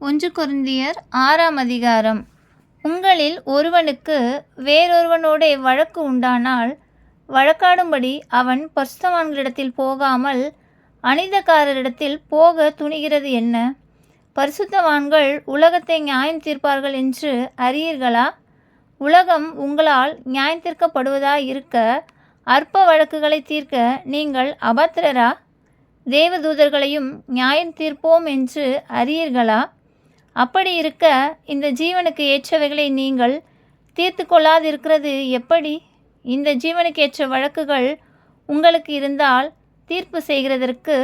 1 கொரிந்தியர் 6ஆம் அதிகாரம். உங்களில் ஒருவனுக்கு வேறொருவனோடே வழக்கு உண்டானால் வழக்காடும்படி அவன் பரிசுத்தவான்களிடத்தில் போகாமல் அநீதக்காரரிடத்தில் போக துணிகிறது என்ன? பரிசுத்தவான்கள் உலகத்தை நியாயம் தீர்ப்பார்கள் என்று அறியீர்களா? உலகம் உங்களால் நியாயம் தீர்க்கப்படுவதாயிருக்க அற்ப வழக்குகளை தீர்க்க நீங்கள் அபத்திரரா? தேவதூதர்களையும் நியாயம் தீர்ப்போம் என்று அறியீர்களா? அப்படி இருக்க இந்த ஜீவனுக்கு ஏற்றவைகளை நீங்கள் தீர்த்து கொள்ளாதிருக்கிறது எப்படி? இந்த ஜீவனுக்கு ஏற்ற வழக்குகள் உங்களுக்கு இருந்தால் தீர்ப்பு செய்கிறதற்கு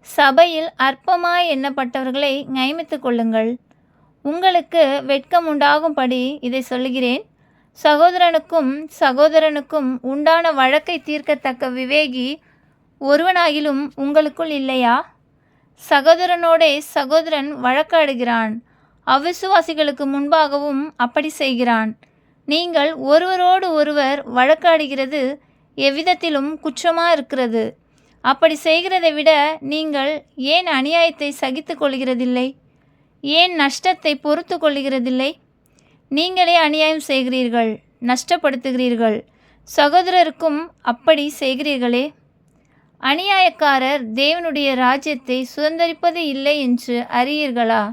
சபையில் அற்பமாய் எண்ணப்பட்டவர்களை நியமித்து கொள்ளுங்கள். உங்களுக்கு வெட்கம் உண்டாகும்படி இதை சொல்லுகிறேன். சகோதரனுக்கும் சகோதரனுக்கும் உண்டான வழக்கை தீர்க்கத்தக்க விவேகி ஒருவனாகிலும் உங்களுக்குள் இல்லையா? சகோதரனோடே சகோதரன் வழக்காடுகிறான், அவிசுவாசிகளுக்கு முன்பாகவும் அப்படி செய்கிறான். நீங்கள் ஒருவரோடு ஒருவர் வழக்காடுகிறது எவ்விதத்திலும் குற்றமாக இருக்கிறது. அப்படி செய்கிறதை விட நீங்கள் ஏன் அநியாயத்தை சகித்து கொள்கிறதில்லை? ஏன் நஷ்டத்தை பொறுத்து கொள்கிறதில்லை? நீங்களே அநியாயம் செய்கிறீர்கள், நஷ்டப்படுத்துகிறீர்கள், சகோதரருக்கும் அப்படி செய்கிறீர்களே. அநியாயக்காரர் தேவனுடைய ராஜ்யத்தை சுதந்தரிப்பது இல்லை என்று அறியீர்களா?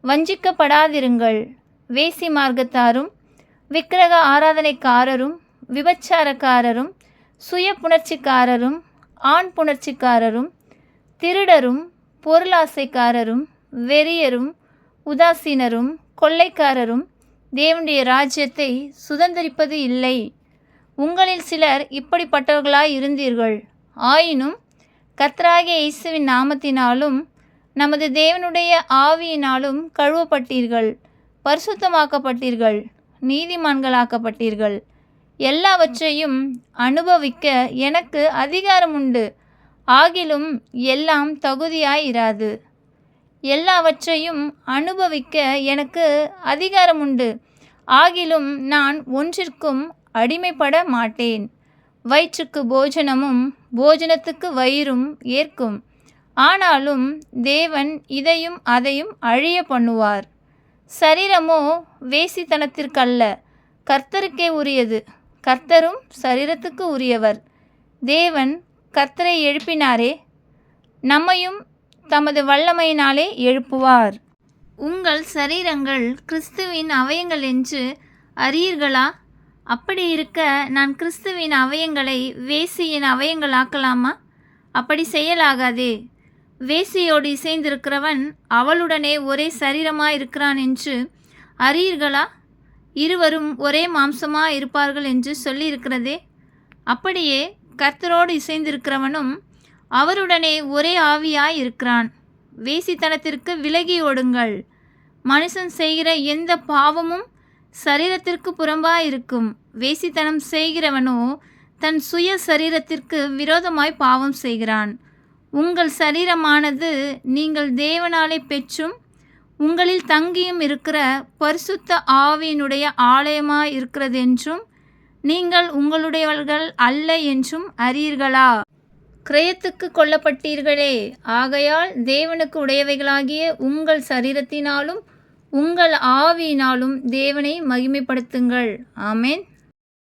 வஞ்சிக்கப்படாதிருங்கள். வேசி மார்க்கத்தாரும் விக்கிரக ஆராதனைக்காரரும் விபச்சாரக்காரரும் சுய புணர்ச்சிக்காரரும் ஆண் புணர்ச்சிக்காரரும் திருடரும் பொருளாசைக்காரரும் வெறியரும் உதாசீனரும் கொள்ளைக்காரரும் தேவனுடைய ராஜ்யத்தை சுதந்தரிப்பது இல்லை. உங்களில் சிலர் இப்படிப்பட்டவர்களாய் இருந்தீர்கள். ஆயினும் கர்த்தராகிய இயேசுவின் நாமத்தினாலும் நமது தேவனுடைய ஆவியினாலும் கழுவப்பட்டீர்கள், பரிசுத்தமாக்கப்பட்டீர்கள், நீதிமான்களாக்கப்பட்டீர்கள். எல்லாவற்றையும் அனுபவிக்க எனக்கு அதிகாரம் உண்டு, ஆகிலும் எல்லாம் தகுதியாய் இராது. எல்லாவற்றையும் அனுபவிக்க எனக்கு அதிகாரம் உண்டு, ஆகிலும் நான் ஒன்றிற்கும் அடிமைப்பட மாட்டேன். வயிற்றுக்கு போஜனமும் போஜனத்துக்கு வயிறும் ஏற்கும். ஆனாலும் தேவன் இதையும் அதையும் அழிய பண்ணுவார். சரீரமோ வேசித்தனத்திற்கல்ல, கர்த்தருக்கே உரியது. கர்த்தரும் சரீரத்துக்கு உரியவர். தேவன் கர்த்தரை எழுப்பினாரே, நம்மையும் தமது வல்லமையினாலே எழுப்புவார். உங்கள் சரீரங்கள் கிறிஸ்துவின் அவயங்கள் என்று அறியீர்களா? அப்படி இருக்க நான் கிறிஸ்துவின் அவயங்களை வேசியின் அவயங்களாக்கலாமா? அப்படி செய்யலாகாதே. வேசியோடு இசைந்திருக்கிறவன் அவளுடனே ஒரே சரீரமாயிருக்கிறான் என்று அறியீர்களா? இருவரும் ஒரே மாம்சமாக இருப்பார்கள் என்று சொல்லியிருக்கிறதே. அப்படியே கர்த்தரோடு இசைந்திருக்கிறவனும் அவருடனே ஒரே ஆவியாய் இருக்கிறான். வேசித்தனத்திற்கு விலகி ஓடுங்கள். மனுஷன் செய்கிற எந்த பாவமும் சரீரத்திற்கு புறம்பாயிருக்கும். வேசித்தனம் செய்கிறவனோ தன் சுய சரீரத்திற்கு விரோதமாய் பாவம் செய்கிறான். உங்கள் சரீரமானது நீங்கள் தேவனாலே பெற்றும் உங்களில் தங்கியும் இருக்கிற பரிசுத்த ஆவியினுடைய ஆலயமாய் இருக்கிறதென்றும் நீங்கள் உங்களுடையவர்கள் அல்ல என்றும் அறியீர்களா? கிரயத்துக்கு கொல்லப்பட்டீர்களே, ஆகையால் தேவனுக்கு உடையவைகளாகிய உங்கள் சரீரத்தினாலும் உங்கள் ஆவியினாலும் தேவனை மகிமைப்படுத்துங்கள். ஆமென்.